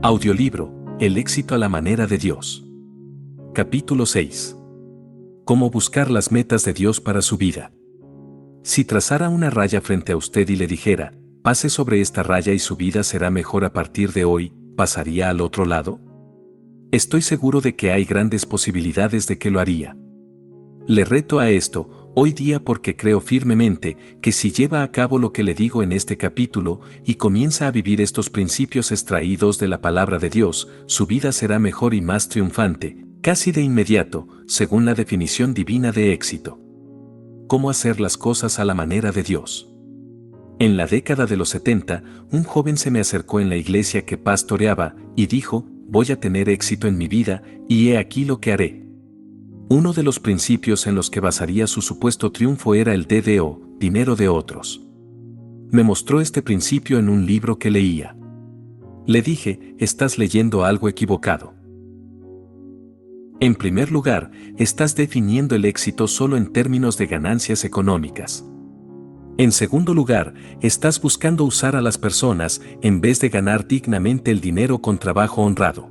Audiolibro, El éxito a la manera de Dios. Capítulo 6. Cómo buscar las metas de Dios para su vida. Si trazara una raya frente a usted y le dijera, pase sobre esta raya y su vida será mejor a partir de hoy, ¿pasaría al otro lado? Estoy seguro de que hay grandes posibilidades de que lo haría. Le reto a esto, hoy día porque creo firmemente que si lleva a cabo lo que le digo en este capítulo y comienza a vivir estos principios extraídos de la palabra de Dios, su vida será mejor y más triunfante, casi de inmediato, según la definición divina de éxito. ¿Cómo hacer las cosas a la manera de Dios? En la década de los 70, un joven se me acercó en la iglesia que pastoreaba y dijo, voy a tener éxito en mi vida y he aquí lo que haré. Uno de los principios en los que basaría su supuesto triunfo era el DDO, dinero de otros. Me mostró este principio en un libro que leía. Le dije, estás leyendo algo equivocado. En primer lugar, estás definiendo el éxito solo en términos de ganancias económicas. En segundo lugar, estás buscando usar a las personas en vez de ganar dignamente el dinero con trabajo honrado.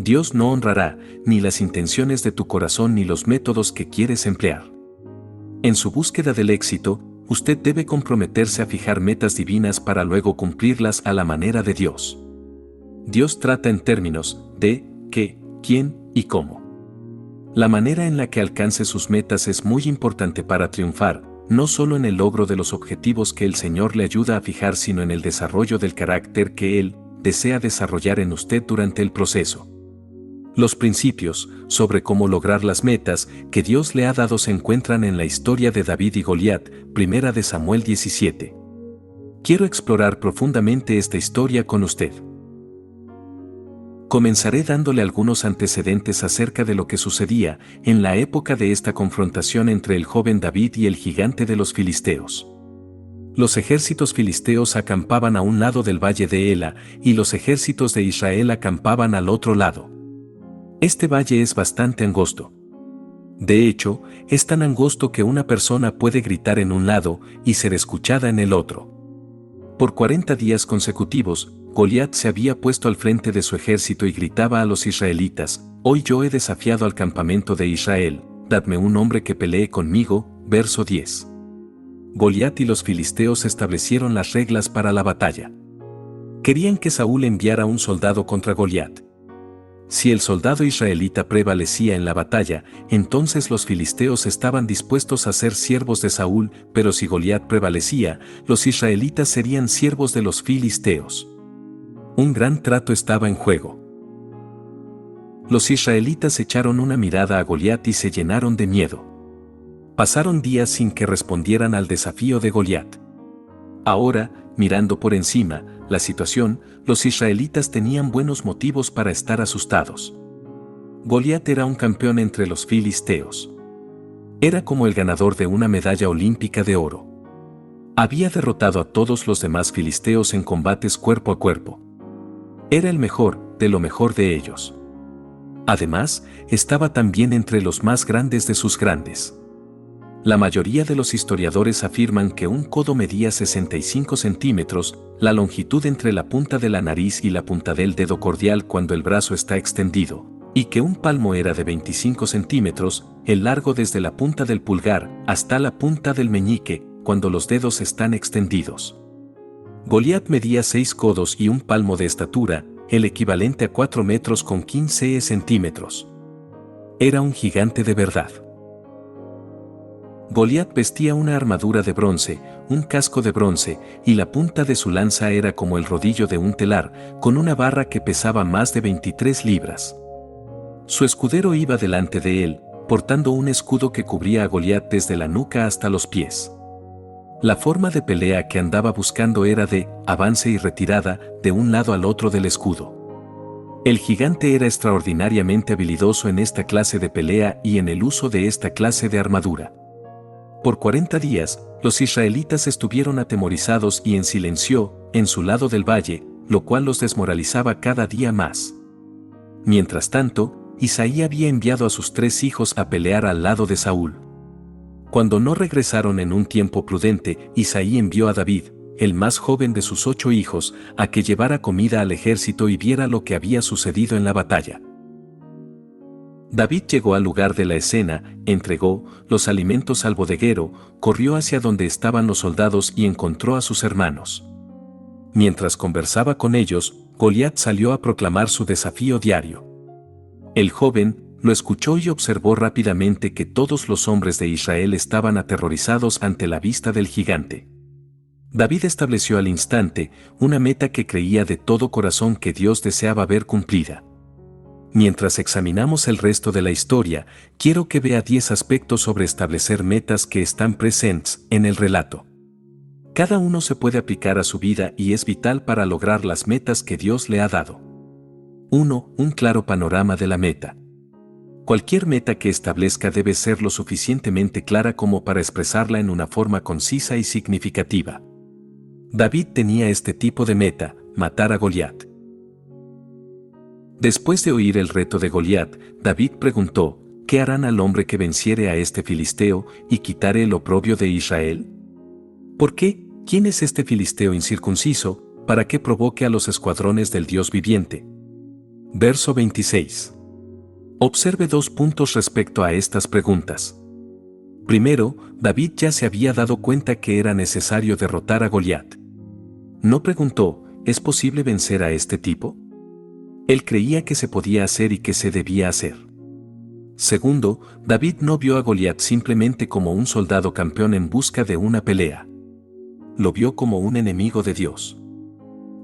Dios no honrará ni las intenciones de tu corazón ni los métodos que quieres emplear. En su búsqueda del éxito, usted debe comprometerse a fijar metas divinas para luego cumplirlas a la manera de Dios. Dios trata en términos de qué, quién y cómo. La manera en la que alcance sus metas es muy importante para triunfar, no solo en el logro de los objetivos que el Señor le ayuda a fijar, sino en el desarrollo del carácter que Él desea desarrollar en usted durante el proceso. Los principios sobre cómo lograr las metas que Dios le ha dado se encuentran en la historia de David y Goliat, 1 de Samuel 17. Quiero explorar profundamente esta historia con usted. Comenzaré dándole algunos antecedentes acerca de lo que sucedía en la época de esta confrontación entre el joven David y el gigante de los filisteos. Los ejércitos filisteos acampaban a un lado del valle de Ela y los ejércitos de Israel acampaban al otro lado. Este valle es bastante angosto. De hecho, es tan angosto que una persona puede gritar en un lado y ser escuchada en el otro. Por 40 días consecutivos, Goliat se había puesto al frente de su ejército y gritaba a los israelitas, hoy yo he desafiado al campamento de Israel, dadme un hombre que pelee conmigo, verso 10. Goliat y los filisteos establecieron las reglas para la batalla. Querían que Saúl enviara un soldado contra Goliat. Si el soldado israelita prevalecía en la batalla, entonces los filisteos estaban dispuestos a ser siervos de Saúl, pero si Goliat prevalecía, los israelitas serían siervos de los filisteos. Un gran trato estaba en juego. Los israelitas echaron una mirada a Goliat y se llenaron de miedo. Pasaron días sin que respondieran al desafío de Goliat. Ahora, mirando por encima la situación, los israelitas tenían buenos motivos para estar asustados. Goliat era un campeón entre los filisteos. Era como el ganador de una medalla olímpica de oro. Había derrotado a todos los demás filisteos en combates cuerpo a cuerpo. Era el mejor de lo mejor de ellos. Además, estaba también entre los más grandes de sus grandes. La mayoría de los historiadores afirman que un codo medía 65 centímetros, la longitud entre la punta de la nariz y la punta del dedo cordial cuando el brazo está extendido, y que un palmo era de 25 centímetros, el largo desde la punta del pulgar hasta la punta del meñique, cuando los dedos están extendidos. Goliat medía 6 codos y un palmo de estatura, el equivalente a 4 metros con 15 centímetros. Era un gigante de verdad. Goliat vestía una armadura de bronce, un casco de bronce, y la punta de su lanza era como el rodillo de un telar, con una barra que pesaba más de 23 libras. Su escudero iba delante de él, portando un escudo que cubría a Goliat desde la nuca hasta los pies. La forma de pelea que andaba buscando era de avance y retirada de un lado al otro del escudo. El gigante era extraordinariamente habilidoso en esta clase de pelea y en el uso de esta clase de armadura. Por 40 días, los israelitas estuvieron atemorizados y en silencio, en su lado del valle, lo cual los desmoralizaba cada día más. Mientras tanto, Isaí había enviado a sus 3 hijos a pelear al lado de Saúl. Cuando no regresaron en un tiempo prudente, Isaí envió a David, el más joven de sus 8 hijos, a que llevara comida al ejército y viera lo que había sucedido en la batalla. David llegó al lugar de la escena, entregó los alimentos al bodeguero, corrió hacia donde estaban los soldados y encontró a sus hermanos. Mientras conversaba con ellos, Goliat salió a proclamar su desafío diario. El joven lo escuchó y observó rápidamente que todos los hombres de Israel estaban aterrorizados ante la vista del gigante. David estableció al instante una meta que creía de todo corazón que Dios deseaba ver cumplida. Mientras examinamos el resto de la historia, quiero que vea 10 aspectos sobre establecer metas que están presentes en el relato. Cada uno se puede aplicar a su vida y es vital para lograr las metas que Dios le ha dado. 1. Un claro panorama de la meta. Cualquier meta que establezca debe ser lo suficientemente clara como para expresarla en una forma concisa y significativa. David tenía este tipo de meta: matar a Goliat. Después de oír el reto de Goliat, David preguntó: ¿qué harán al hombre que venciere a este filisteo y quitare el oprobio de Israel? ¿Por qué? ¿Quién es este filisteo incircunciso, para que provoque a los escuadrones del Dios viviente? Verso 26. Observe 2 puntos respecto a estas preguntas. Primero, David ya se había dado cuenta que era necesario derrotar a Goliat. No preguntó: ¿es posible vencer a este tipo? Él creía que se podía hacer y que se debía hacer. Segundo, David no vio a Goliat simplemente como un soldado campeón en busca de una pelea. Lo vio como un enemigo de Dios.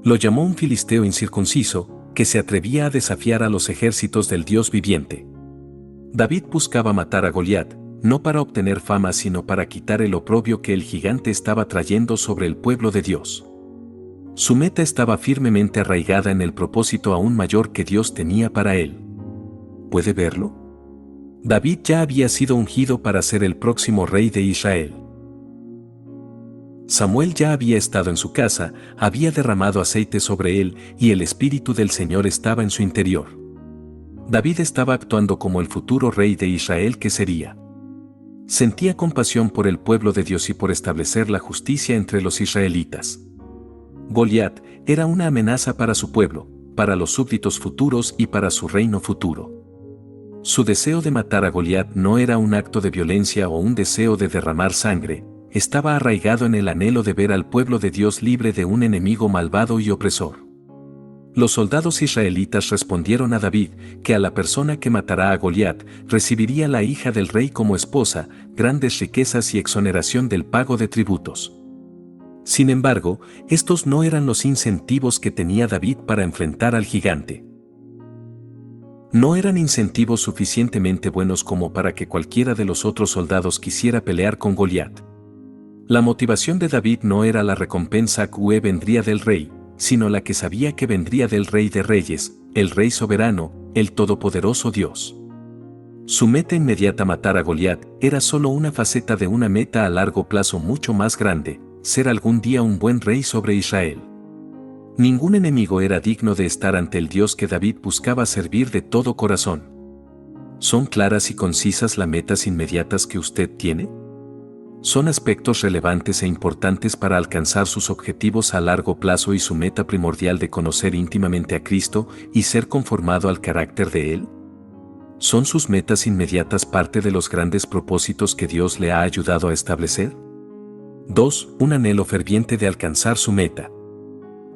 Lo llamó un filisteo incircunciso, que se atrevía a desafiar a los ejércitos del Dios viviente. David buscaba matar a Goliat, no para obtener fama sino para quitar el oprobio que el gigante estaba trayendo sobre el pueblo de Dios. Su meta estaba firmemente arraigada en el propósito aún mayor que Dios tenía para él. ¿Puede verlo? David ya había sido ungido para ser el próximo rey de Israel. Samuel ya había estado en su casa, había derramado aceite sobre él y el Espíritu del Señor estaba en su interior. David estaba actuando como el futuro rey de Israel que sería. Sentía compasión por el pueblo de Dios y por establecer la justicia entre los israelitas. Goliat era una amenaza para su pueblo, para los súbditos futuros y para su reino futuro. Su deseo de matar a Goliat no era un acto de violencia o un deseo de derramar sangre, estaba arraigado en el anhelo de ver al pueblo de Dios libre de un enemigo malvado y opresor. Los soldados israelitas respondieron a David que a la persona que matará a Goliat recibiría la hija del rey como esposa, grandes riquezas y exoneración del pago de tributos. Sin embargo, estos no eran los incentivos que tenía David para enfrentar al gigante. No eran incentivos suficientemente buenos como para que cualquiera de los otros soldados quisiera pelear con Goliat. La motivación de David no era la recompensa que vendría del rey, sino la que sabía que vendría del Rey de Reyes, el Rey soberano, el todopoderoso Dios. Su meta inmediata, matar a Goliat, era solo una faceta de una meta a largo plazo mucho más grande: ser algún día un buen rey sobre Israel. Ningún enemigo era digno de estar ante el Dios que David buscaba servir de todo corazón. ¿Son claras y concisas las metas inmediatas que usted tiene? ¿Son aspectos relevantes e importantes para alcanzar sus objetivos a largo plazo y su meta primordial de conocer íntimamente a Cristo y ser conformado al carácter de Él? ¿Son sus metas inmediatas parte de los grandes propósitos que Dios le ha ayudado a establecer? 2. Un anhelo ferviente de alcanzar su meta.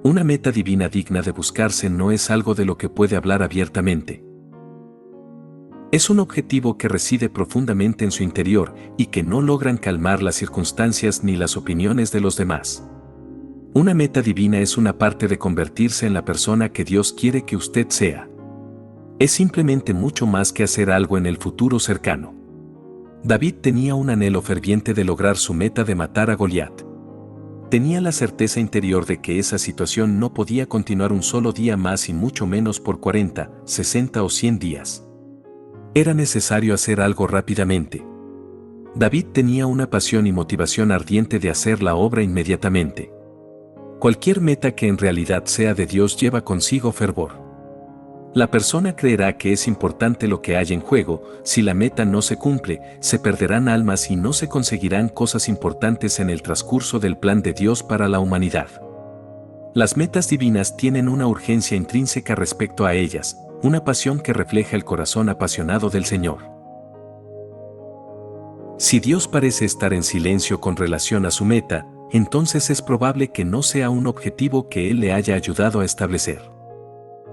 Una meta divina digna de buscarse no es algo de lo que puede hablar abiertamente. Es un objetivo que reside profundamente en su interior y que no logran calmar las circunstancias ni las opiniones de los demás. Una meta divina es una parte de convertirse en la persona que Dios quiere que usted sea. Es simplemente mucho más que hacer algo en el futuro cercano. David tenía un anhelo ferviente de lograr su meta de matar a Goliat. Tenía la certeza interior de que esa situación no podía continuar un solo día más y mucho menos por 40, 60 o 100 días. Era necesario hacer algo rápidamente. David tenía una pasión y motivación ardiente de hacer la obra inmediatamente. Cualquier meta que en realidad sea de Dios lleva consigo fervor. La persona creerá que es importante lo que hay en juego. Si la meta no se cumple, se perderán almas y no se conseguirán cosas importantes en el transcurso del plan de Dios para la humanidad. Las metas divinas tienen una urgencia intrínseca respecto a ellas, una pasión que refleja el corazón apasionado del Señor. Si Dios parece estar en silencio con relación a su meta, entonces es probable que no sea un objetivo que Él le haya ayudado a establecer.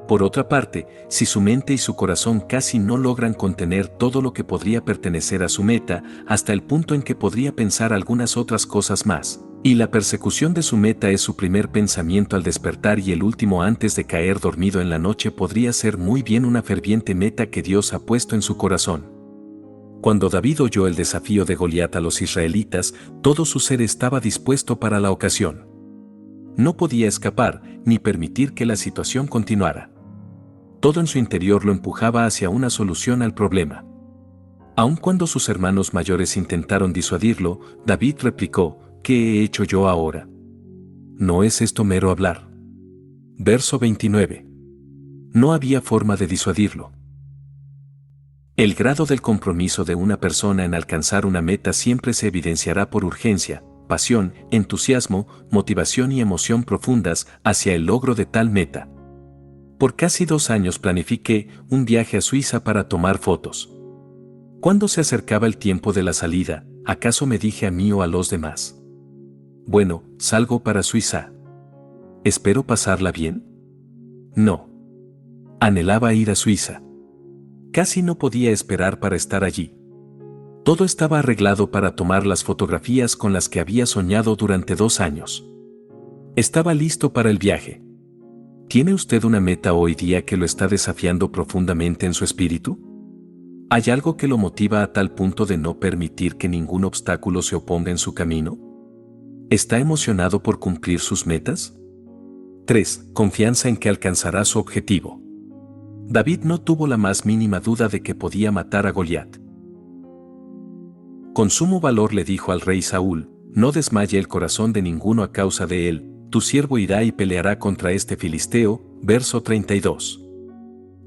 Por otra parte, si su mente y su corazón casi no logran contener todo lo que podría pertenecer a su meta, hasta el punto en que podría pensar algunas otras cosas más, y la persecución de su meta es su primer pensamiento al despertar y el último antes de caer dormido en la noche, podría ser muy bien una ferviente meta que Dios ha puesto en su corazón. Cuando David oyó el desafío de Goliat a los israelitas, todo su ser estaba dispuesto para la ocasión. No podía escapar, ni permitir que la situación continuara. Todo en su interior lo empujaba hacia una solución al problema. Aun cuando sus hermanos mayores intentaron disuadirlo, David replicó: ¿Qué he hecho yo ahora? ¿No es esto mero hablar? Verso 29. No había forma de disuadirlo. El grado del compromiso de una persona en alcanzar una meta siempre se evidenciará por urgencia, pasión, entusiasmo, motivación y emoción profundas hacia el logro de tal meta. Por casi 2 años planifiqué un viaje a Suiza para tomar fotos. Cuando se acercaba el tiempo de la salida, ¿acaso me dije a mí o a los demás? Bueno, salgo para Suiza. ¿Espero pasarla bien? No. Anhelaba ir a Suiza. Casi no podía esperar para estar allí. Todo estaba arreglado para tomar las fotografías con las que había soñado durante 2 años. Estaba listo para el viaje. ¿Tiene usted una meta hoy día que lo está desafiando profundamente en su espíritu? ¿Hay algo que lo motiva a tal punto de no permitir que ningún obstáculo se oponga en su camino? ¿Está emocionado por cumplir sus metas? 3. Confianza en que alcanzará su objetivo. David no tuvo la más mínima duda de que podía matar a Goliat. Con sumo valor le dijo al rey Saúl: no desmaye el corazón de ninguno a causa de él, tu siervo irá y peleará contra este filisteo. Verso 32.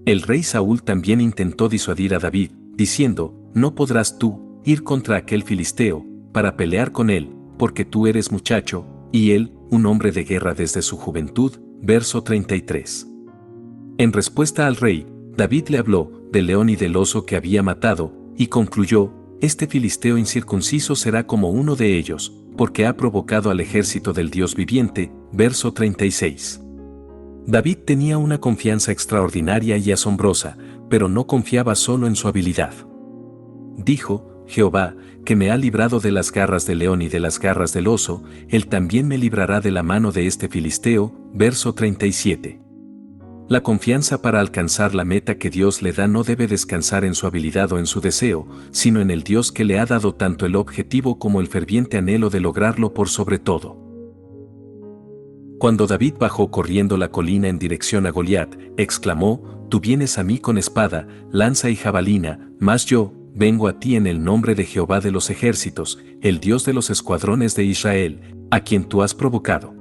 El rey Saúl también intentó disuadir a David, diciendo: no podrás tú ir contra aquel filisteo, para pelear con él, porque tú eres muchacho, y él, un hombre de guerra desde su juventud. Verso 33. En respuesta al rey, David le habló del león y del oso que había matado, y concluyó: este filisteo incircunciso será como uno de ellos, porque ha provocado al ejército del Dios viviente. Verso 36. David tenía una confianza extraordinaria y asombrosa, pero no confiaba solo en su habilidad. Dijo: Jehová, que me ha librado de las garras del león y de las garras del oso, él también me librará de la mano de este filisteo. Verso 37. La confianza para alcanzar la meta que Dios le da no debe descansar en su habilidad o en su deseo, sino en el Dios que le ha dado tanto el objetivo como el ferviente anhelo de lograrlo por sobre todo. Cuando David bajó corriendo la colina en dirección a Goliat, exclamó: tú vienes a mí con espada, lanza y jabalina, mas yo vengo a ti en el nombre de Jehová de los ejércitos, el Dios de los escuadrones de Israel, a quien tú has provocado.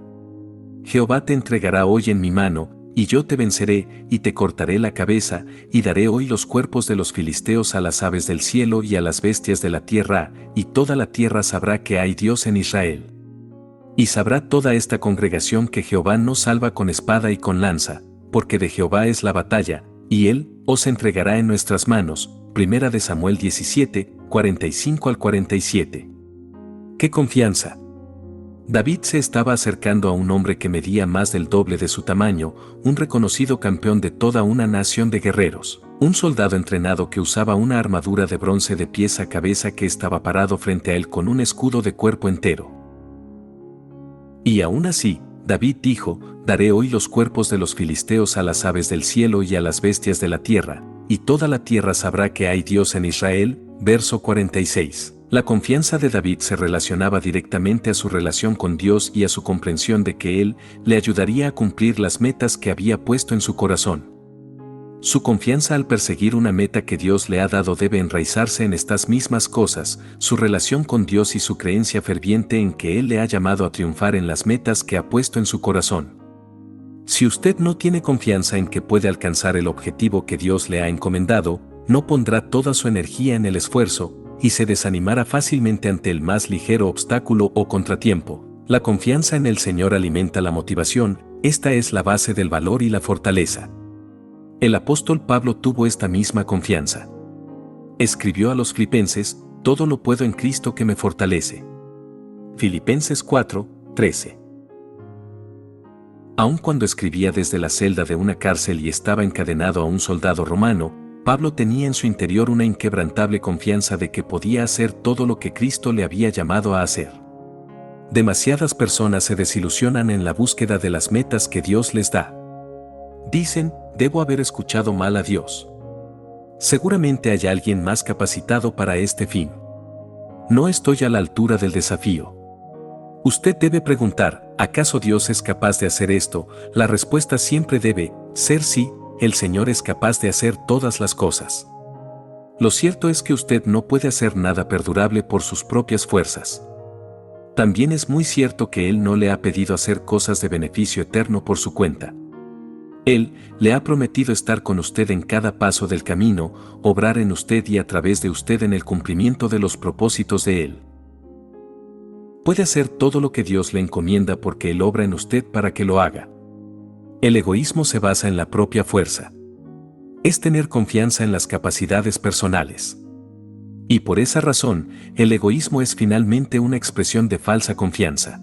Jehová te entregará hoy en mi mano, y yo te venceré, y te cortaré la cabeza, y daré hoy los cuerpos de los filisteos a las aves del cielo y a las bestias de la tierra, y toda la tierra sabrá que hay Dios en Israel. Y sabrá toda esta congregación que Jehová no salva con espada y con lanza, porque de Jehová es la batalla, y él os entregará en nuestras manos. Primera de Samuel 17, 45 al 47. ¡Qué confianza! David se estaba acercando a un hombre que medía más del doble de su tamaño, un reconocido campeón de toda una nación de guerreros, un soldado entrenado que usaba una armadura de bronce de pies a cabeza, que estaba parado frente a él con un escudo de cuerpo entero. Y aún así, David dijo: daré hoy los cuerpos de los filisteos a las aves del cielo y a las bestias de la tierra, y toda la tierra sabrá que hay Dios en Israel. Verso 46. La confianza de David se relacionaba directamente a su relación con Dios y a su comprensión de que Él le ayudaría a cumplir las metas que había puesto en su corazón. Su confianza al perseguir una meta que Dios le ha dado debe enraizarse en estas mismas cosas: su relación con Dios y su creencia ferviente en que Él le ha llamado a triunfar en las metas que ha puesto en su corazón. Si usted no tiene confianza en que puede alcanzar el objetivo que Dios le ha encomendado, no pondrá toda su energía en el esfuerzo, y se desanimará fácilmente ante el más ligero obstáculo o contratiempo. La confianza en el Señor alimenta la motivación, esta es la base del valor y la fortaleza. El apóstol Pablo tuvo esta misma confianza. Escribió a los Filipenses: todo lo puedo en Cristo que me fortalece. Filipenses 4:13. Aun cuando escribía desde la celda de una cárcel y estaba encadenado a un soldado romano, Pablo tenía en su interior una inquebrantable confianza de que podía hacer todo lo que Cristo le había llamado a hacer. Demasiadas personas se desilusionan en la búsqueda de las metas que Dios les da. Dicen: debo haber escuchado mal a Dios. Seguramente hay alguien más capacitado para este fin. No estoy a la altura del desafío. Usted debe preguntar: ¿acaso Dios es capaz de hacer esto? La respuesta siempre debe ser sí, el Señor es capaz de hacer todas las cosas. Lo cierto es que usted no puede hacer nada perdurable por sus propias fuerzas. También es muy cierto que Él no le ha pedido hacer cosas de beneficio eterno por su cuenta. Él le ha prometido estar con usted en cada paso del camino, obrar en usted y a través de usted en el cumplimiento de los propósitos de Él. Puede hacer todo lo que Dios le encomienda porque Él obra en usted para que lo haga. El egoísmo se basa en la propia fuerza. Es tener confianza en las capacidades personales. Y por esa razón, el egoísmo es finalmente una expresión de falsa confianza.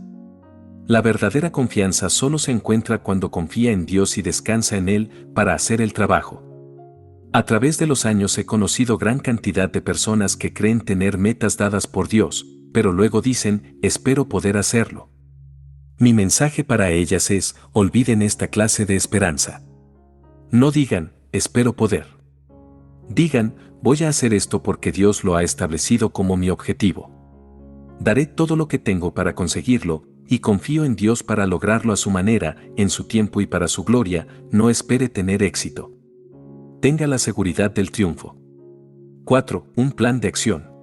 La verdadera confianza solo se encuentra cuando confía en Dios y descansa en Él para hacer el trabajo. A través de los años he conocido gran cantidad de personas que creen tener metas dadas por Dios, pero luego dicen: espero poder hacerlo. Mi mensaje para ellas es: olviden esta clase de esperanza. No digan: espero poder. Digan: voy a hacer esto porque Dios lo ha establecido como mi objetivo. Daré todo lo que tengo para conseguirlo, y confío en Dios para lograrlo a su manera, en su tiempo y para su gloria. No espere tener éxito. Tenga la seguridad del triunfo. 4. Un plan de acción.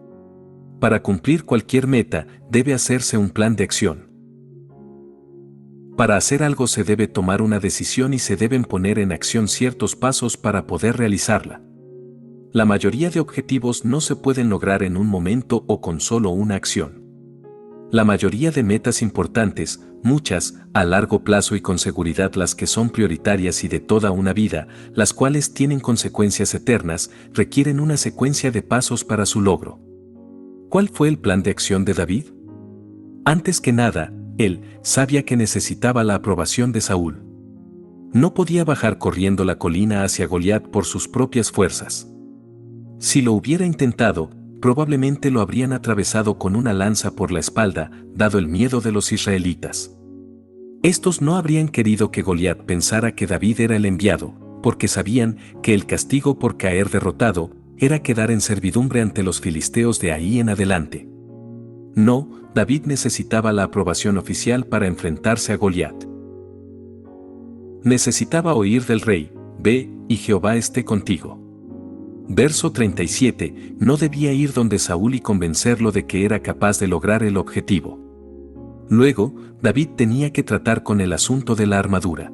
Para cumplir cualquier meta, debe hacerse un plan de acción. Para hacer algo se debe tomar una decisión y se deben poner en acción ciertos pasos para poder realizarla. La mayoría de objetivos no se pueden lograr en un momento o con solo una acción. La mayoría de metas importantes, muchas, a largo plazo y con seguridad las que son prioritarias y de toda una vida, las cuales tienen consecuencias eternas, requieren una secuencia de pasos para su logro. ¿Cuál fue el plan de acción de David? Antes que nada, él sabía que necesitaba la aprobación de Saúl. No podía bajar corriendo la colina hacia Goliat por sus propias fuerzas. Si lo hubiera intentado, probablemente lo habrían atravesado con una lanza por la espalda, dado el miedo de los israelitas. Estos no habrían querido que Goliat pensara que David era el enviado, porque sabían que el castigo por caer derrotado era quedar en servidumbre ante los filisteos de ahí en adelante. No, David necesitaba la aprobación oficial para enfrentarse a Goliat. Necesitaba oír del rey: ve, y Jehová esté contigo. Verso 37, no debía ir donde Saúl y convencerlo de que era capaz de lograr el objetivo. Luego, David tenía que tratar con el asunto de la armadura.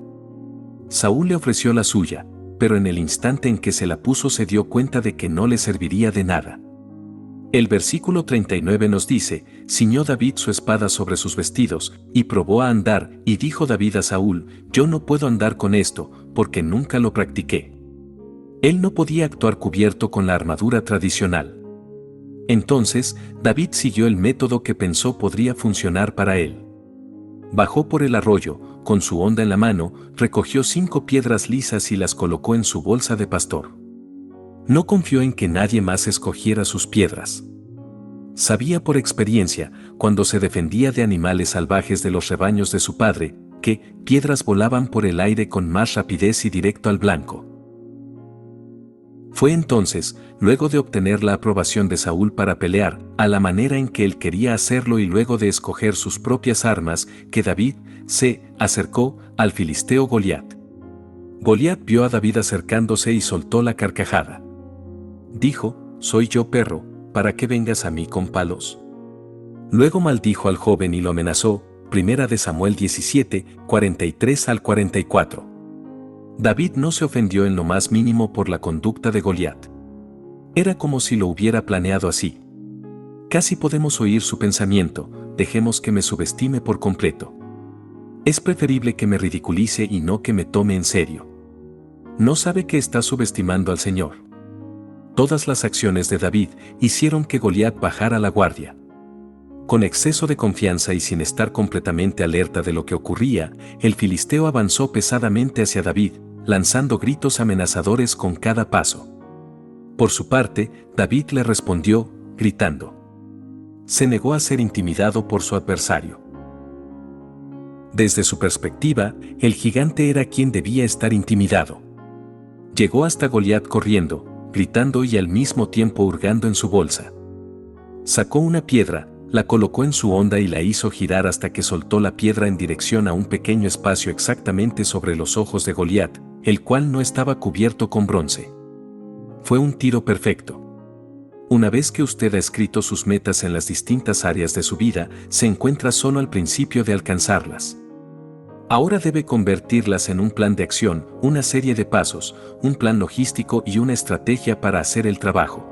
Saúl le ofreció la suya, pero en el instante en que se la puso se dio cuenta de que no le serviría de nada. El versículo 39 nos dice: ciñó David su espada sobre sus vestidos, y probó a andar, y dijo David a Saúl: yo no puedo andar con esto, porque nunca lo practiqué. Él no podía actuar cubierto con la armadura tradicional. Entonces, David siguió el método que pensó podría funcionar para él. Bajó por el arroyo, con su honda en la mano, recogió 5 piedras lisas y las colocó en su bolsa de pastor. No confió en que nadie más escogiera sus piedras. Sabía por experiencia, cuando se defendía de animales salvajes de los rebaños de su padre, que piedras volaban por el aire con más rapidez y directo al blanco. Fue entonces, luego de obtener la aprobación de Saúl para pelear, a la manera en que él quería hacerlo y luego de escoger sus propias armas, que David se acercó al filisteo Goliat. Goliat vio a David acercándose y soltó la carcajada. Dijo: soy yo, perro, ¿para qué vengas a mí con palos? Luego maldijo al joven y lo amenazó: Primera de Samuel 17, 43 al 44. David no se ofendió en lo más mínimo por la conducta de Goliat. Era como si lo hubiera planeado así. Casi podemos oír su pensamiento: dejemos que me subestime por completo. Es preferible que me ridiculice y no que me tome en serio. No sabe que está subestimando al Señor. Todas las acciones de David hicieron que Goliat bajara la guardia. Con exceso de confianza y sin estar completamente alerta de lo que ocurría, el filisteo avanzó pesadamente hacia David, lanzando gritos amenazadores con cada paso. Por su parte, David le respondió, gritando. Se negó a ser intimidado por su adversario. Desde su perspectiva, el gigante era quien debía estar intimidado. Llegó hasta Goliat corriendo, gritando y al mismo tiempo hurgando en su bolsa. Sacó una piedra, la colocó en su honda y la hizo girar hasta que soltó la piedra en dirección a un pequeño espacio exactamente sobre los ojos de Goliat, el cual no estaba cubierto con bronce. Fue un tiro perfecto. Una vez que usted ha escrito sus metas en las distintas áreas de su vida, se encuentra solo al principio de alcanzarlas. Ahora debe convertirlas en un plan de acción, una serie de pasos, un plan logístico y una estrategia para hacer el trabajo.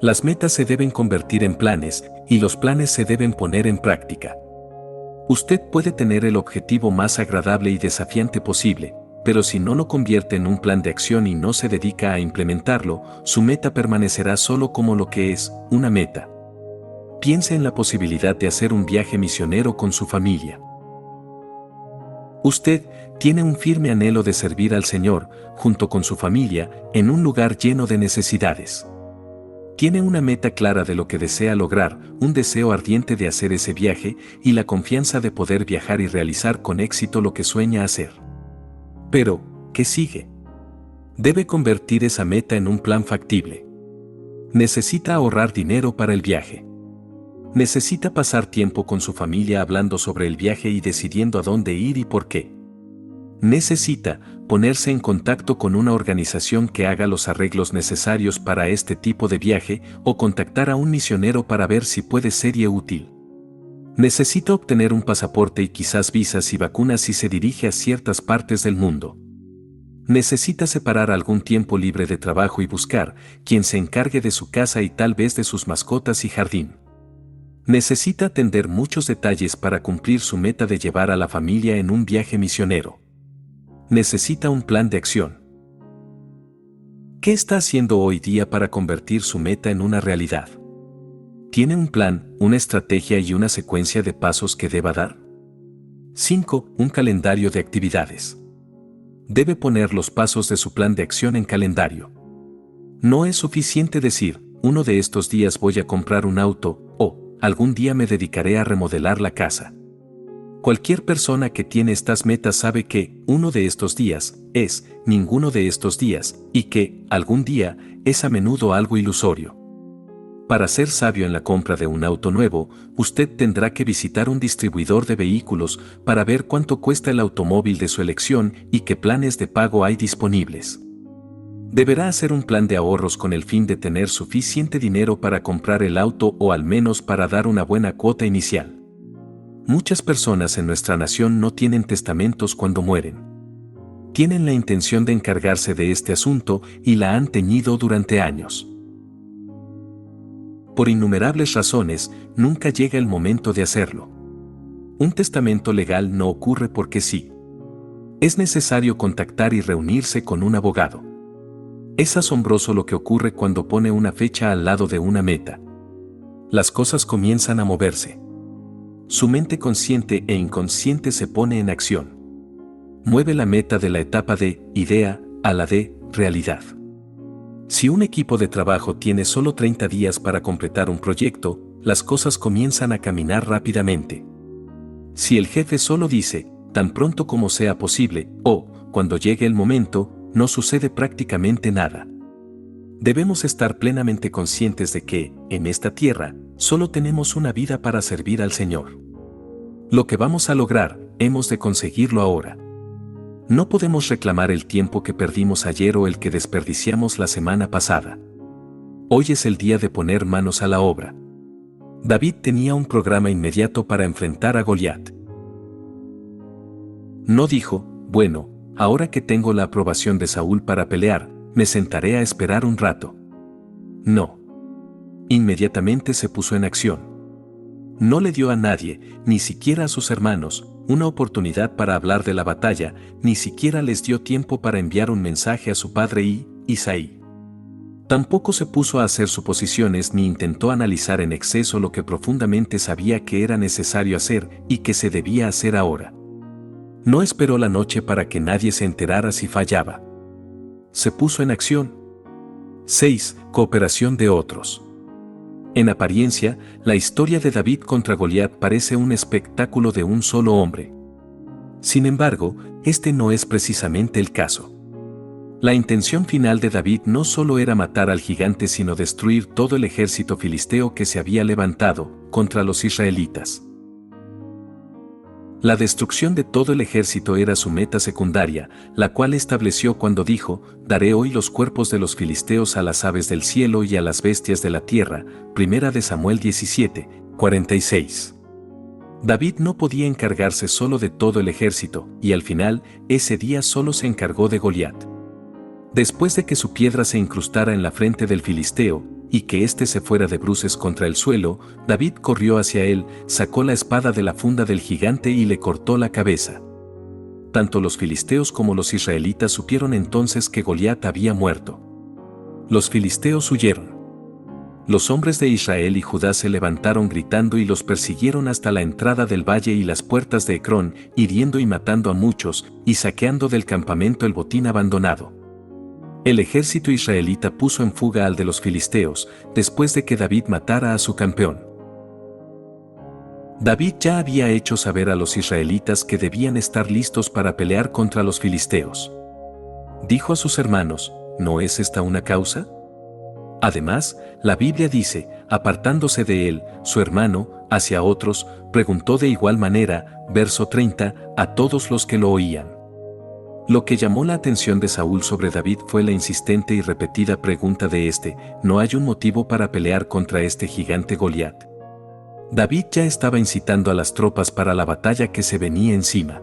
Las metas se deben convertir en planes, y los planes se deben poner en práctica. Usted puede tener el objetivo más agradable y desafiante posible, pero si no lo convierte en un plan de acción y no se dedica a implementarlo, su meta permanecerá solo como lo que es, una meta. Piense en la posibilidad de hacer un viaje misionero con su familia. Usted tiene un firme anhelo de servir al Señor, junto con su familia, en un lugar lleno de necesidades. Tiene una meta clara de lo que desea lograr, un deseo ardiente de hacer ese viaje y la confianza de poder viajar y realizar con éxito lo que sueña hacer. Pero, ¿qué sigue? Debe convertir esa meta en un plan factible. Necesita ahorrar dinero para el viaje. Necesita pasar tiempo con su familia hablando sobre el viaje y decidiendo a dónde ir y por qué. Necesita ponerse en contacto con una organización que haga los arreglos necesarios para este tipo de viaje o contactar a un misionero para ver si puede ser útil. Necesita obtener un pasaporte y quizás visas y vacunas si se dirige a ciertas partes del mundo. Necesita separar algún tiempo libre de trabajo y buscar quien se encargue de su casa y tal vez de sus mascotas y jardín. Necesita atender muchos detalles para cumplir su meta de llevar a la familia en un viaje misionero. Necesita un plan de acción. ¿Qué está haciendo hoy día para convertir su meta en una realidad? ¿Tiene un plan, una estrategia y una secuencia de pasos que deba dar? 5. Un calendario de actividades. Debe poner los pasos de su plan de acción en calendario. No es suficiente decir, uno de estos días voy a comprar un auto, o algún día me dedicaré a remodelar la casa. Cualquier persona que tiene estas metas sabe que uno de estos días es ninguno de estos días y que algún día es a menudo algo ilusorio. Para ser sabio en la compra de un auto nuevo, usted tendrá que visitar un distribuidor de vehículos para ver cuánto cuesta el automóvil de su elección y qué planes de pago hay disponibles. Deberá hacer un plan de ahorros con el fin de tener suficiente dinero para comprar el auto o al menos para dar una buena cuota inicial. Muchas personas en nuestra nación no tienen testamentos cuando mueren. Tienen la intención de encargarse de este asunto y la han teñido durante años. Por innumerables razones, nunca llega el momento de hacerlo. Un testamento legal no ocurre porque sí. Es necesario contactar y reunirse con un abogado. Es asombroso lo que ocurre cuando pone una fecha al lado de una meta. Las cosas comienzan a moverse. Su mente consciente e inconsciente se pone en acción. Mueve la meta de la etapa de idea a la de realidad. Si un equipo de trabajo tiene solo 30 días para completar un proyecto, las cosas comienzan a caminar rápidamente. Si el jefe solo dice, tan pronto como sea posible, o, cuando llegue el momento, no sucede prácticamente nada. Debemos estar plenamente conscientes de que, en esta tierra, solo tenemos una vida para servir al Señor. Lo que vamos a lograr, hemos de conseguirlo ahora. No podemos reclamar el tiempo que perdimos ayer o el que desperdiciamos la semana pasada. Hoy es el día de poner manos a la obra. David tenía un programa inmediato para enfrentar a Goliat. No dijo, bueno, ahora que tengo la aprobación de Saúl para pelear, me sentaré a esperar un rato. No. Inmediatamente se puso en acción. No le dio a nadie, ni siquiera a sus hermanos, una oportunidad para hablar de la batalla, ni siquiera les dio tiempo para enviar un mensaje a su padre Isaí. Tampoco se puso a hacer suposiciones ni intentó analizar en exceso lo que profundamente sabía que era necesario hacer y que se debía hacer ahora. No esperó la noche para que nadie se enterara si fallaba. Se puso en acción. 6. Cooperación de otros. En apariencia, la historia de David contra Goliat parece un espectáculo de un solo hombre. Sin embargo, este no es precisamente el caso. La intención final de David no solo era matar al gigante sino destruir todo el ejército filisteo que se había levantado contra los israelitas. La destrucción de todo el ejército era su meta secundaria, la cual estableció cuando dijo, «Daré hoy los cuerpos de los filisteos a las aves del cielo y a las bestias de la tierra», 1 Samuel 17, 46. David no podía encargarse solo de todo el ejército, y al final, ese día solo se encargó de Goliat. Después de que su piedra se incrustara en la frente del filisteo, y que éste se fuera de bruces contra el suelo, David corrió hacia él, sacó la espada de la funda del gigante y le cortó la cabeza. Tanto los filisteos como los israelitas supieron entonces que Goliat había muerto. Los filisteos huyeron. Los hombres de Israel y Judá se levantaron gritando y los persiguieron hasta la entrada del valle y las puertas de Ecrón, hiriendo y matando a muchos, y saqueando del campamento el botín abandonado. El ejército israelita puso en fuga al de los filisteos, después de que David matara a su campeón. David ya había hecho saber a los israelitas que debían estar listos para pelear contra los filisteos. Dijo a sus hermanos, ¿no es esta una causa? Además, la Biblia dice, apartándose de él, su hermano, hacia otros, preguntó de igual manera, verso 30, a todos los que lo oían. Lo que llamó la atención de Saúl sobre David fue la insistente y repetida pregunta de este, ¿no hay un motivo para pelear contra este gigante Goliat? David ya estaba incitando a las tropas para la batalla que se venía encima.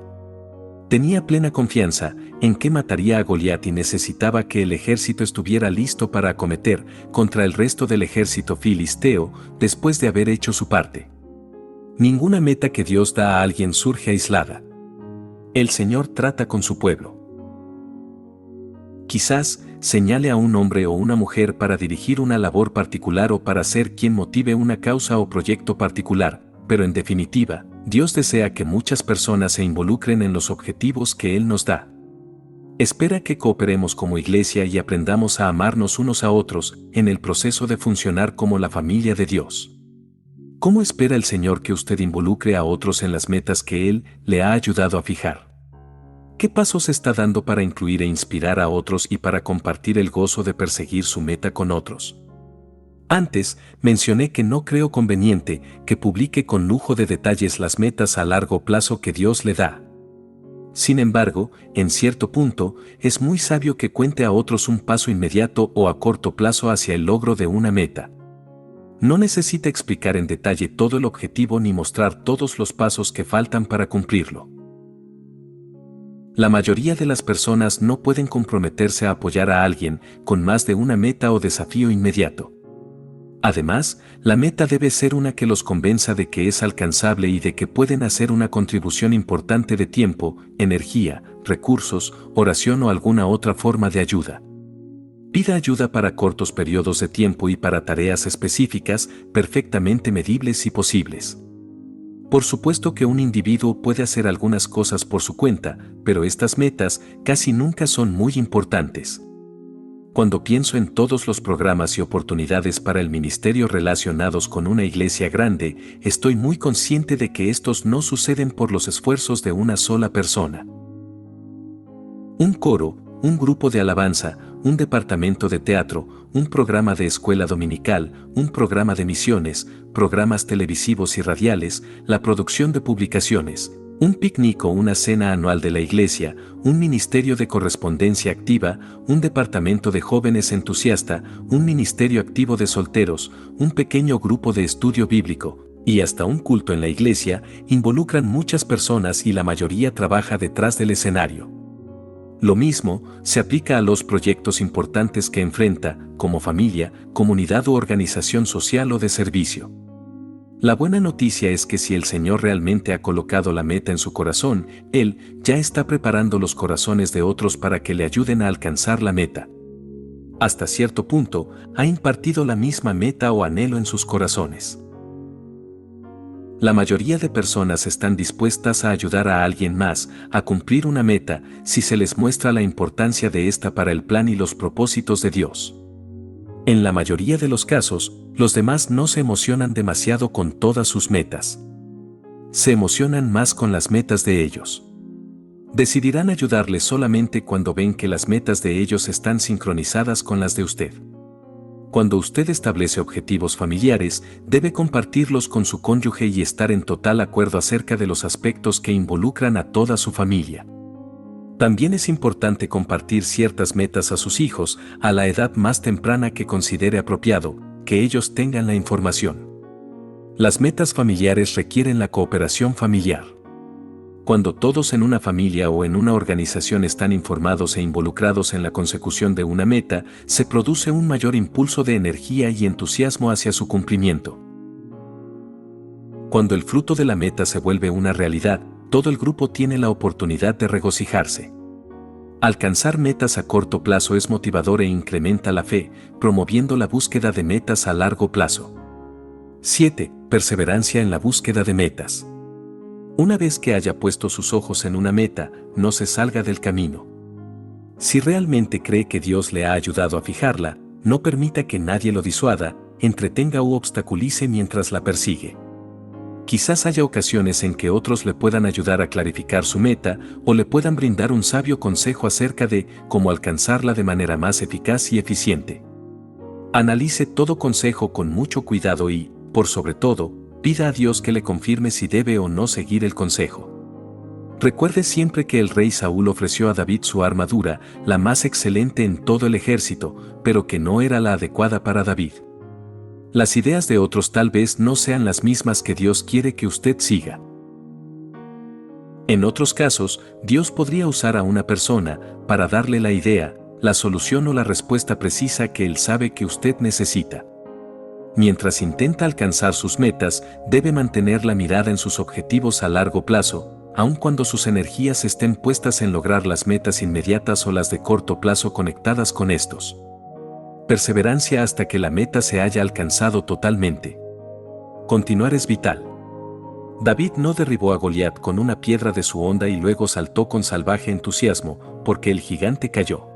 Tenía plena confianza en que mataría a Goliat y necesitaba que el ejército estuviera listo para acometer contra el resto del ejército filisteo después de haber hecho su parte. Ninguna meta que Dios da a alguien surge aislada. El Señor trata con su pueblo. Quizás señale a un hombre o una mujer para dirigir una labor particular o para ser quien motive una causa o proyecto particular, pero en definitiva, Dios desea que muchas personas se involucren en los objetivos que Él nos da. Espera que cooperemos como iglesia y aprendamos a amarnos unos a otros en el proceso de funcionar como la familia de Dios. ¿Cómo espera el Señor que usted involucre a otros en las metas que Él le ha ayudado a fijar? ¿Qué pasos está dando para incluir e inspirar a otros y para compartir el gozo de perseguir su meta con otros? Antes, mencioné que no creo conveniente que publique con lujo de detalles las metas a largo plazo que Dios le da. Sin embargo, en cierto punto, es muy sabio que cuente a otros un paso inmediato o a corto plazo hacia el logro de una meta. No necesita explicar en detalle todo el objetivo ni mostrar todos los pasos que faltan para cumplirlo. La mayoría de las personas no pueden comprometerse a apoyar a alguien con más de una meta o desafío inmediato. Además, la meta debe ser una que los convenza de que es alcanzable y de que pueden hacer una contribución importante de tiempo, energía, recursos, oración o alguna otra forma de ayuda. Pida ayuda para cortos periodos de tiempo y para tareas específicas, perfectamente medibles y posibles. Por supuesto que un individuo puede hacer algunas cosas por su cuenta, pero estas metas casi nunca son muy importantes. Cuando pienso en todos los programas y oportunidades para el ministerio relacionados con una iglesia grande, estoy muy consciente de que estos no suceden por los esfuerzos de una sola persona. Un coro, un grupo de alabanza, un departamento de teatro, un programa de escuela dominical, un programa de misiones, programas televisivos y radiales, la producción de publicaciones, un picnic o una cena anual de la iglesia, un ministerio de correspondencia activa, un departamento de jóvenes entusiasta, un ministerio activo de solteros, un pequeño grupo de estudio bíblico, Y hasta un culto en la iglesia involucran muchas personas y la mayoría trabaja detrás del escenario. Lo mismo se aplica a los proyectos importantes que enfrenta, como familia, comunidad u organización social o de servicio. La buena noticia es que si el Señor realmente ha colocado la meta en su corazón, Él ya está preparando los corazones de otros para que le ayuden a alcanzar la meta. Hasta cierto punto, ha impartido la misma meta o anhelo en sus corazones. La mayoría de personas están dispuestas a ayudar a alguien más a cumplir una meta si se les muestra la importancia de esta para el plan y los propósitos de Dios. En la mayoría de los casos, los demás no se emocionan demasiado con todas sus metas. Se emocionan más con las metas de ellos. Decidirán ayudarles solamente cuando ven que las metas de ellos están sincronizadas con las de usted. Cuando usted establece objetivos familiares, debe compartirlos con su cónyuge y estar en total acuerdo acerca de los aspectos que involucran a toda su familia. También es importante compartir ciertas metas a sus hijos a la edad más temprana que considere apropiado, que ellos tengan la información. Las metas familiares requieren la cooperación familiar. Cuando todos en una familia o en una organización están informados e involucrados en la consecución de una meta, se produce un mayor impulso de energía y entusiasmo hacia su cumplimiento. Cuando el fruto de la meta se vuelve una realidad, todo el grupo tiene la oportunidad de regocijarse. Alcanzar metas a corto plazo es motivador e incrementa la fe, promoviendo la búsqueda de metas a largo plazo. 7. Perseverancia en la búsqueda de metas. Una vez que haya puesto sus ojos en una meta, no se salga del camino. Si realmente cree que Dios le ha ayudado a fijarla, no permita que nadie lo disuada, entretenga u obstaculice mientras la persigue. Quizás haya ocasiones en que otros le puedan ayudar a clarificar su meta o le puedan brindar un sabio consejo acerca de cómo alcanzarla de manera más eficaz y eficiente. Analice todo consejo con mucho cuidado y, por sobre todo, pida a Dios que le confirme si debe o no seguir el consejo. Recuerde siempre que el rey Saúl ofreció a David su armadura, la más excelente en todo el ejército, pero que no era la adecuada para David. Las ideas de otros tal vez no sean las mismas que Dios quiere que usted siga. En otros casos, Dios podría usar a una persona para darle la idea, la solución o la respuesta precisa que Él sabe que usted necesita. Mientras intenta alcanzar sus metas, debe mantener la mirada en sus objetivos a largo plazo, aun cuando sus energías estén puestas en lograr las metas inmediatas o las de corto plazo conectadas con estos. Perseverancia hasta que la meta se haya alcanzado totalmente. Continuar es vital. David no derribó a Goliat con una piedra de su honda y luego saltó con salvaje entusiasmo, porque el gigante cayó.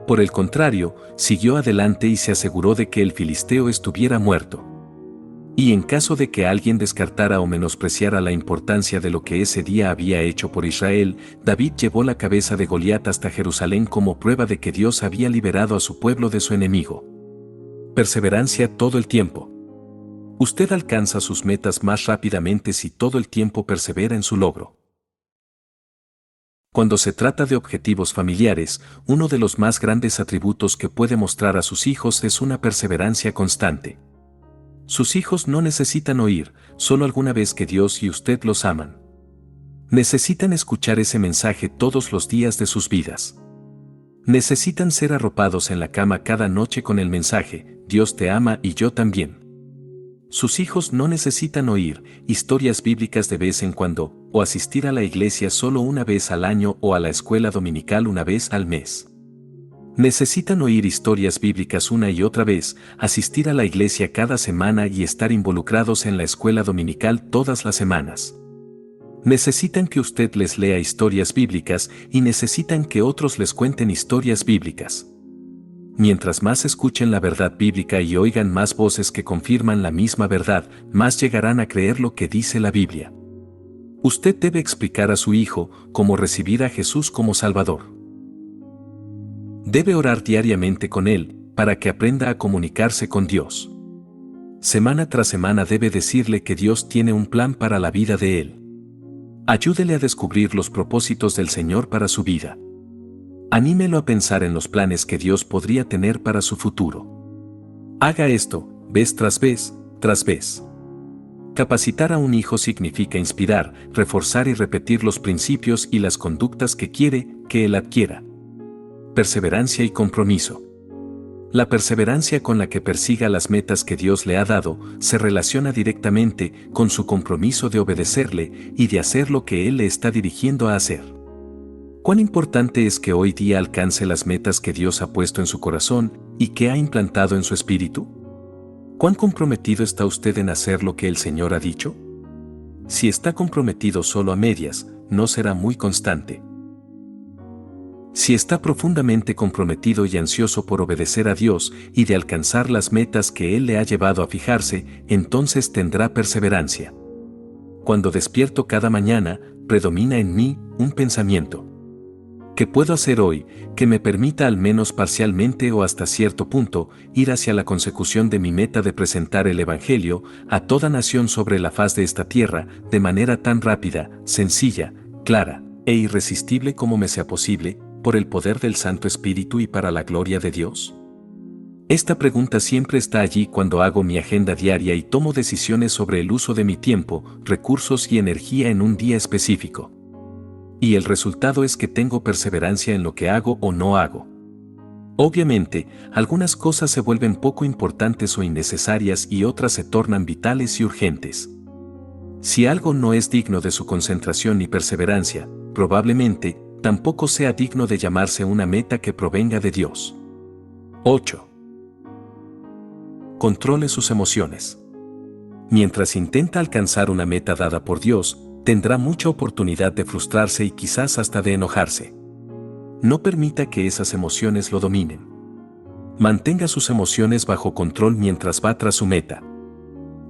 Por el contrario, siguió adelante y se aseguró de que el filisteo estuviera muerto. Y en caso de que alguien descartara o menospreciara la importancia de lo que ese día había hecho por Israel, David llevó la cabeza de Goliat hasta Jerusalén como prueba de que Dios había liberado a su pueblo de su enemigo. Perseverancia todo el tiempo. Usted alcanza sus metas más rápidamente si todo el tiempo persevera en su logro. Cuando se trata de objetivos familiares, uno de los más grandes atributos que puede mostrar a sus hijos es una perseverancia constante. Sus hijos no necesitan oír, solo alguna vez que Dios y usted los aman. Necesitan escuchar ese mensaje todos los días de sus vidas. Necesitan ser arropados en la cama cada noche con el mensaje, Dios te ama y yo también. Sus hijos no necesitan oír historias bíblicas de vez en cuando, o asistir a la iglesia solo una vez al año o a la escuela dominical una vez al mes. Necesitan oír historias bíblicas una y otra vez, asistir a la iglesia cada semana y estar involucrados en la escuela dominical todas las semanas. Necesitan que usted les lea historias bíblicas y necesitan que otros les cuenten historias bíblicas. Mientras más escuchen la verdad bíblica y oigan más voces que confirman la misma verdad, más llegarán a creer lo que dice la Biblia. Usted debe explicar a su hijo cómo recibir a Jesús como Salvador. Debe orar diariamente con Él, para que aprenda a comunicarse con Dios. Semana tras semana debe decirle que Dios tiene un plan para la vida de Él. Ayúdele a descubrir los propósitos del Señor para su vida. Anímelo a pensar en los planes que Dios podría tener para su futuro. Haga esto, vez tras vez, tras vez. Capacitar a un hijo significa inspirar, reforzar y repetir los principios y las conductas que quiere que él adquiera. Perseverancia y compromiso. La perseverancia con la que persiga las metas que Dios le ha dado se relaciona directamente con su compromiso de obedecerle y de hacer lo que Él le está dirigiendo a hacer. ¿Cuán importante es que hoy día alcance las metas que Dios ha puesto en su corazón y que ha implantado en su espíritu? ¿Cuán comprometido está usted en hacer lo que el Señor ha dicho? Si está comprometido solo a medias, no será muy constante. Si está profundamente comprometido y ansioso por obedecer a Dios y de alcanzar las metas que Él le ha llevado a fijarse, entonces tendrá perseverancia. Cuando despierto cada mañana, predomina en mí un pensamiento. ¿Qué puedo hacer hoy que me permita al menos parcialmente o hasta cierto punto ir hacia la consecución de mi meta de presentar el Evangelio a toda nación sobre la faz de esta tierra de manera tan rápida, sencilla, clara e irresistible como me sea posible, por el poder del Santo Espíritu y para la gloria de Dios? Esta pregunta siempre está allí cuando hago mi agenda diaria y tomo decisiones sobre el uso de mi tiempo, recursos y energía en un día específico. Y el resultado es que tengo perseverancia en lo que hago o no hago. Obviamente, algunas cosas se vuelven poco importantes o innecesarias y otras se tornan vitales y urgentes. Si algo no es digno de su concentración y perseverancia, probablemente tampoco sea digno de llamarse una meta que provenga de Dios. 8. Controle sus emociones. Mientras intenta alcanzar una meta dada por Dios, tendrá mucha oportunidad de frustrarse y quizás hasta de enojarse. No permita que esas emociones lo dominen. Mantenga sus emociones bajo control mientras va tras su meta.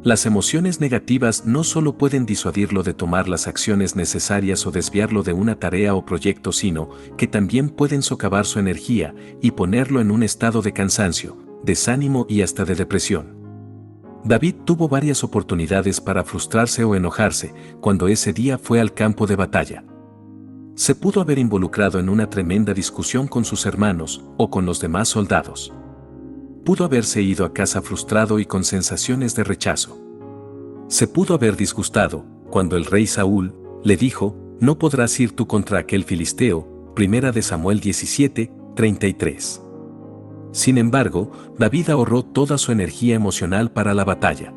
Las emociones negativas no solo pueden disuadirlo de tomar las acciones necesarias o desviarlo de una tarea o proyecto, sino que también pueden socavar su energía y ponerlo en un estado de cansancio, desánimo y hasta de depresión. David tuvo varias oportunidades para frustrarse o enojarse cuando ese día fue al campo de batalla. Se pudo haber involucrado en una tremenda discusión con sus hermanos o con los demás soldados. Pudo haberse ido a casa frustrado y con sensaciones de rechazo. Se pudo haber disgustado cuando el rey Saúl le dijo: "No podrás ir tú contra aquel filisteo", 1 de Samuel 17:33. Sin embargo, David ahorró toda su energía emocional para la batalla.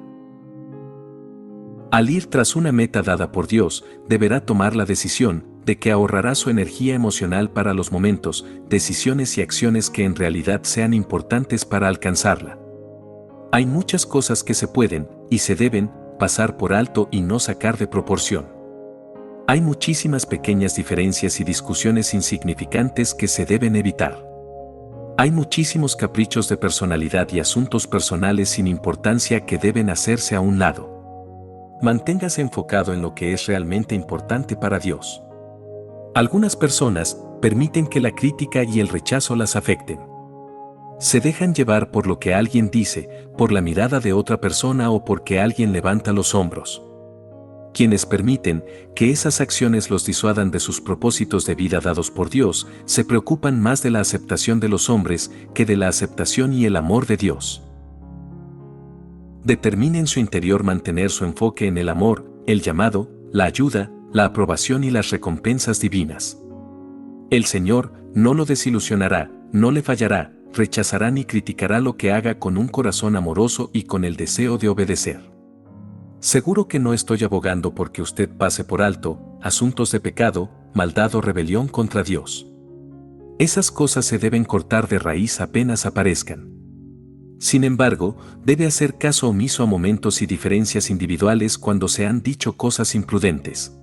Al ir tras una meta dada por Dios, deberá tomar la decisión de que ahorrará su energía emocional para los momentos, decisiones y acciones que en realidad sean importantes para alcanzarla. Hay muchas cosas que se pueden, y se deben, pasar por alto y no sacar de proporción. Hay muchísimas pequeñas diferencias y discusiones insignificantes que se deben evitar. Hay muchísimos caprichos de personalidad y asuntos personales sin importancia que deben hacerse a un lado. Manténgase enfocado en lo que es realmente importante para Dios. Algunas personas permiten que la crítica y el rechazo las afecten. Se dejan llevar por lo que alguien dice, por la mirada de otra persona o porque alguien levanta los hombros. Quienes permiten que esas acciones los disuadan de sus propósitos de vida dados por Dios, se preocupan más de la aceptación de los hombres que de la aceptación y el amor de Dios. Determine en su interior mantener su enfoque en el amor, el llamado, la ayuda, la aprobación y las recompensas divinas. El Señor no lo desilusionará, no le fallará, rechazará ni criticará lo que haga con un corazón amoroso y con el deseo de obedecer. Seguro que no estoy abogando porque usted pase por alto asuntos de pecado, maldad o rebelión contra Dios. Esas cosas se deben cortar de raíz apenas aparezcan. Sin embargo, debe hacer caso omiso a momentos y diferencias individuales cuando se han dicho cosas imprudentes.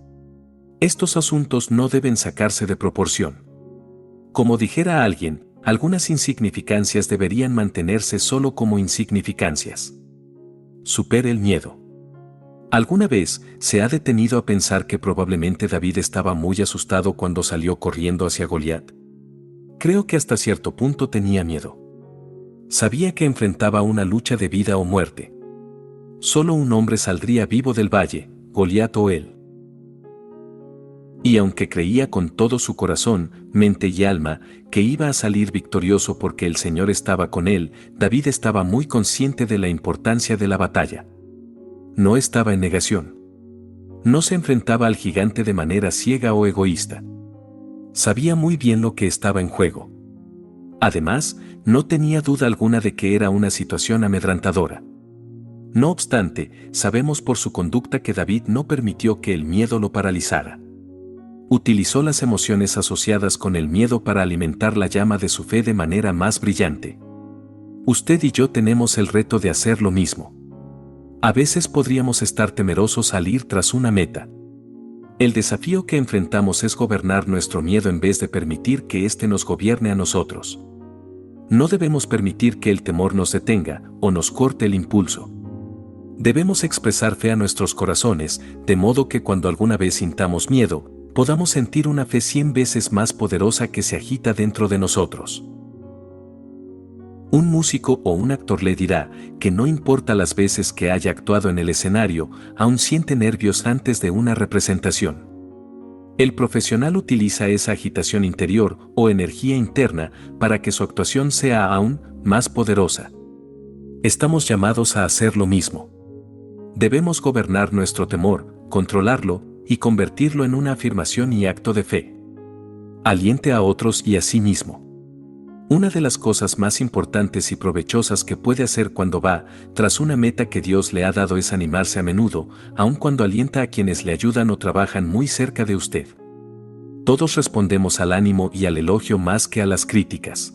Estos asuntos no deben sacarse de proporción. Como dijera alguien, algunas insignificancias deberían mantenerse solo como insignificancias. Supere el miedo. ¿Alguna vez se ha detenido a pensar que probablemente David estaba muy asustado cuando salió corriendo hacia Goliat? Creo que hasta cierto punto tenía miedo. Sabía que enfrentaba una lucha de vida o muerte. Solo un hombre saldría vivo del valle, Goliat o él. Y aunque creía con todo su corazón, mente y alma, que iba a salir victorioso porque el Señor estaba con él, David estaba muy consciente de la importancia de la batalla. no estaba en negación. No se enfrentaba al gigante de manera ciega o egoísta. Sabía muy bien lo que estaba en juego. Además, no tenía duda alguna de que era una situación amedrentadora. No obstante, sabemos por su conducta que David no permitió que el miedo lo paralizara. Utilizó las emociones asociadas con el miedo para alimentar la llama de su fe de manera más brillante. Usted y yo tenemos el reto de hacer lo mismo. A veces podríamos estar temerosos al ir tras una meta. El desafío que enfrentamos es gobernar nuestro miedo en vez de permitir que éste nos gobierne a nosotros. No debemos permitir que el temor nos detenga o nos corte el impulso. Debemos expresar fe a nuestros corazones, de modo que cuando alguna vez sintamos miedo, podamos sentir una fe 100 veces más poderosa que se agita dentro de nosotros. Un músico o un actor le dirá que no importa las veces que haya actuado en el escenario, aún siente nervios antes de una representación. El profesional utiliza esa agitación interior o energía interna para que su actuación sea aún más poderosa. Estamos llamados a hacer lo mismo. Debemos gobernar nuestro temor, controlarlo y convertirlo en una afirmación y acto de fe. Aliente a otros y a sí mismo. Una de las cosas más importantes y provechosas que puede hacer cuando va tras una meta que Dios le ha dado es animarse a menudo, aun cuando alienta a quienes le ayudan o trabajan muy cerca de usted. Todos respondemos al ánimo y al elogio más que a las críticas.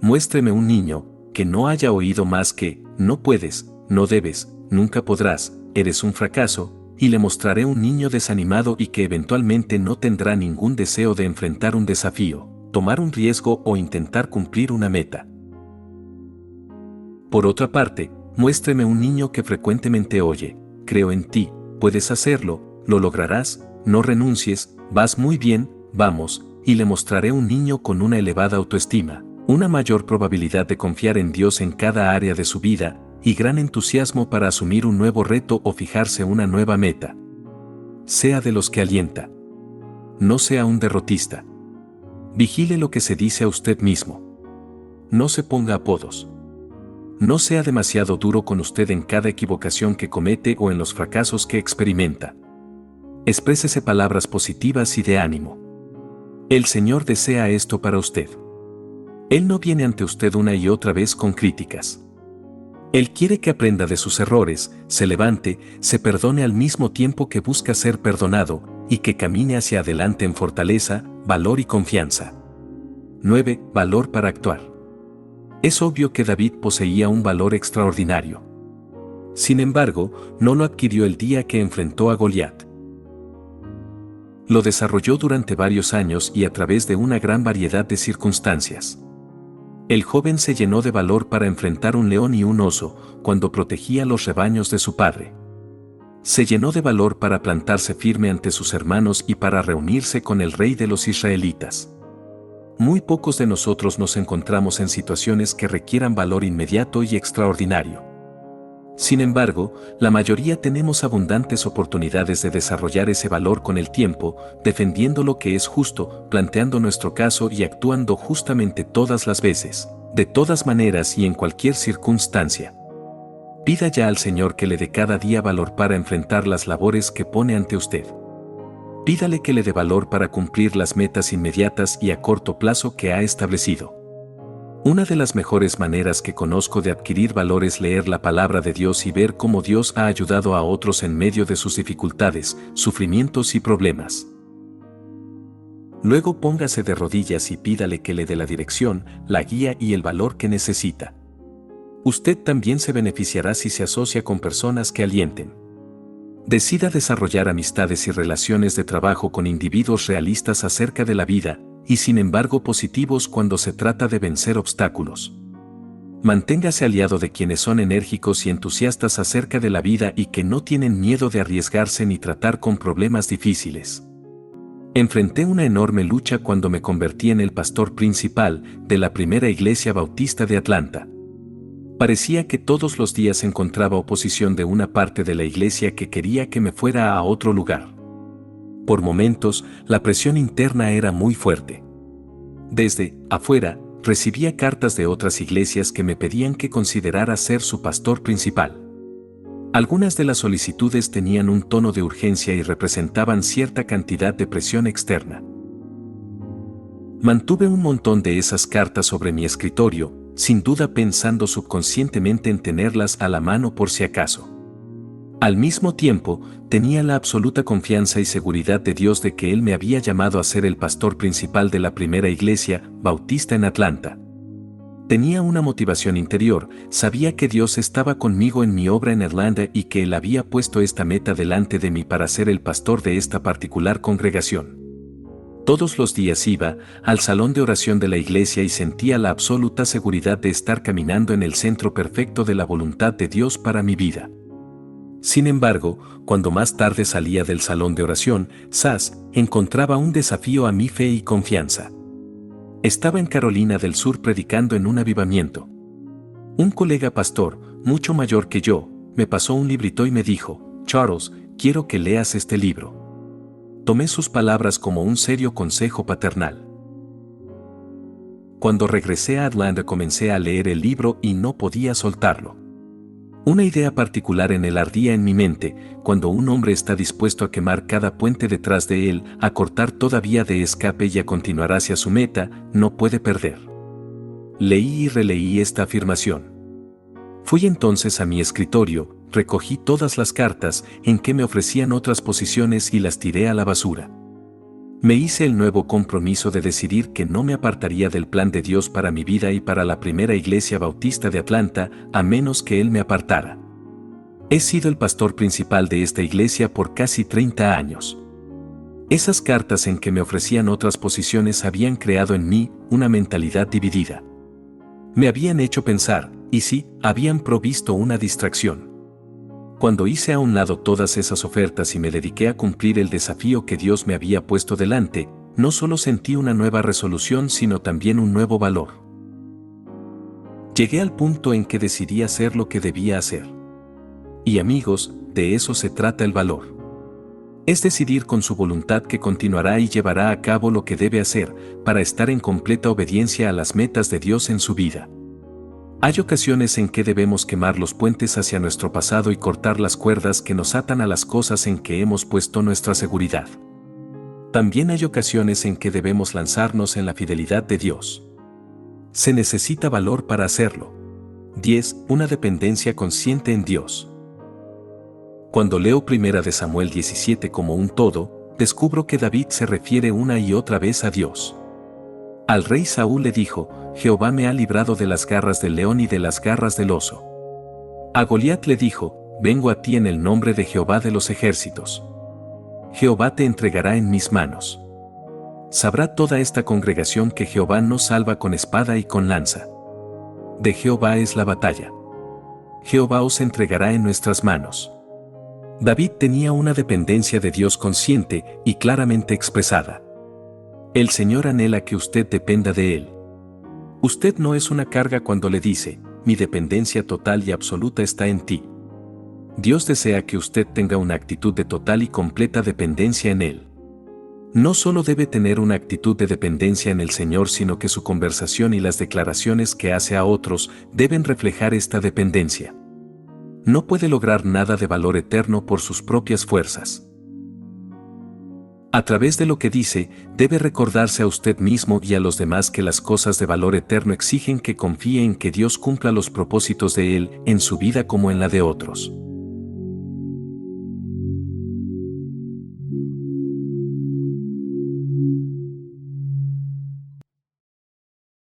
Muéstreme un niño que no haya oído más que "no puedes, no debes, nunca podrás, eres un fracaso", y le mostraré un niño desanimado y que eventualmente no tendrá ningún deseo de enfrentar un desafío, tomar un riesgo o intentar cumplir una meta. Por otra parte, muéstreme un niño que frecuentemente oye: "Creo en ti, puedes hacerlo, lo lograrás, no renuncies, vas muy bien, vamos", y le mostraré un niño con una elevada autoestima, una mayor probabilidad de confiar en Dios en cada área de su vida, y gran entusiasmo para asumir un nuevo reto o fijarse una nueva meta. Sea de los que alienta. No sea un derrotista. Vigile lo que se dice a usted mismo. No se ponga apodos. No sea demasiado duro con usted en cada equivocación que comete o en los fracasos que experimenta. Exprésese palabras positivas y de ánimo. El Señor desea esto para usted. Él no viene ante usted una y otra vez con críticas. Él quiere que aprenda de sus errores, se levante, se perdone al mismo tiempo que busca ser perdonado, y que camine hacia adelante en fortaleza, valor y confianza. 9. Valor para actuar. Es obvio que David poseía un valor extraordinario. Sin embargo, no lo adquirió el día que enfrentó a Goliat. Lo desarrolló durante varios años y a través de una gran variedad de circunstancias. El joven se llenó de valor para enfrentar un león y un oso, cuando protegía los rebaños de su padre. Se llenó de valor para plantarse firme ante sus hermanos y para reunirse con el rey de los israelitas. Muy pocos de nosotros nos encontramos en situaciones que requieran valor inmediato y extraordinario. Sin embargo, la mayoría tenemos abundantes oportunidades de desarrollar ese valor con el tiempo, defendiendo lo que es justo, planteando nuestro caso y actuando justamente todas las veces, de todas maneras y en cualquier circunstancia. Pida ya al Señor que le dé cada día valor para enfrentar las labores que pone ante usted. Pídale que le dé valor para cumplir las metas inmediatas y a corto plazo que ha establecido. Una de las mejores maneras que conozco de adquirir valor es leer la palabra de Dios y ver cómo Dios ha ayudado a otros en medio de sus dificultades, sufrimientos y problemas. Luego póngase de rodillas y pídale que le dé la dirección, la guía y el valor que necesita. Usted también se beneficiará si se asocia con personas que alienten. Decida desarrollar amistades y relaciones de trabajo con individuos realistas acerca de la vida, y sin embargo positivos cuando se trata de vencer obstáculos. Manténgase aliado de quienes son enérgicos y entusiastas acerca de la vida y que no tienen miedo de arriesgarse ni tratar con problemas difíciles. Enfrenté una enorme lucha cuando me convertí en el pastor principal de la primera iglesia bautista de Atlanta. Parecía que todos los días encontraba oposición de una parte de la iglesia que quería que me fuera a otro lugar. Por momentos, la presión interna era muy fuerte. Desde afuera, recibía cartas de otras iglesias que me pedían que considerara ser su pastor principal. Algunas de las solicitudes tenían un tono de urgencia y representaban cierta cantidad de presión externa. Mantuve un montón de esas cartas sobre mi escritorio, sin duda pensando subconscientemente en tenerlas a la mano por si acaso. Al mismo tiempo, tenía la absoluta confianza y seguridad de Dios de que Él me había llamado a ser el pastor principal de la primera iglesia bautista en Atlanta. Tenía una motivación interior, sabía que Dios estaba conmigo en mi obra en Atlanta y que Él había puesto esta meta delante de mí para ser el pastor de esta particular congregación. Todos los días iba al salón de oración de la iglesia y sentía la absoluta seguridad de estar caminando en el centro perfecto de la voluntad de Dios para mi vida. Sin embargo, cuando más tarde salía del salón de oración, encontraba un desafío a mi fe y confianza. Estaba en Carolina del Sur predicando en un avivamiento. Un colega pastor, mucho mayor que yo, me pasó un librito y me dijo: Charles, quiero que leas este libro. Tomé sus palabras como un serio consejo paternal. Cuando regresé a Atlanta comencé a leer el libro y no podía soltarlo. Una idea particular en él ardía en mi mente: cuando un hombre está dispuesto a quemar cada puente detrás de él, a cortar toda vía de escape y a continuar hacia su meta, no puede perder. Leí y releí esta afirmación. Fui entonces a mi escritorio, recogí todas las cartas en que me ofrecían otras posiciones y las tiré a la basura. Me hice el nuevo compromiso de decidir que no me apartaría del plan de Dios para mi vida y para la primera iglesia bautista de Atlanta, a menos que Él me apartara. He sido el pastor principal de esta iglesia por casi 30 años. Esas cartas en que me ofrecían otras posiciones habían creado en mí una mentalidad dividida. Me habían hecho pensar, y sí, habían provisto una distracción. Cuando hice a un lado todas esas ofertas y me dediqué a cumplir el desafío que Dios me había puesto delante, no solo sentí una nueva resolución sino también un nuevo valor. Llegué al punto en que decidí hacer lo que debía hacer. Y amigos, de eso se trata el valor. Es decidir con su voluntad que continuará y llevará a cabo lo que debe hacer, para estar en completa obediencia a las metas de Dios en su vida. Hay ocasiones en que debemos quemar los puentes hacia nuestro pasado y cortar las cuerdas que nos atan a las cosas en que hemos puesto nuestra seguridad. También hay ocasiones en que debemos lanzarnos en la fidelidad de Dios. Se necesita valor para hacerlo. 10. Una dependencia consciente en Dios. Cuando leo 1 de Samuel 17 como un todo, descubro que David se refiere una y otra vez a Dios. Al rey Saúl le dijo: Jehová me ha librado de las garras del león y de las garras del oso. A Goliat le dijo: vengo a ti en el nombre de Jehová de los ejércitos. Jehová te entregará en mis manos. Sabrá toda esta congregación que Jehová no salva con espada y con lanza. De Jehová es la batalla. Jehová os entregará en nuestras manos. David tenía una dependencia de Dios consciente y claramente expresada. El Señor anhela que usted dependa de Él. Usted no es una carga cuando le dice: mi dependencia total y absoluta está en ti. Dios desea que usted tenga una actitud de total y completa dependencia en Él. No solo debe tener una actitud de dependencia en el Señor, sino que su conversación y las declaraciones que hace a otros deben reflejar esta dependencia. No puede lograr nada de valor eterno por sus propias fuerzas. A través de lo que dice, debe recordarse a usted mismo y a los demás que las cosas de valor eterno exigen que confíe en que Dios cumpla los propósitos de Él en su vida como en la de otros.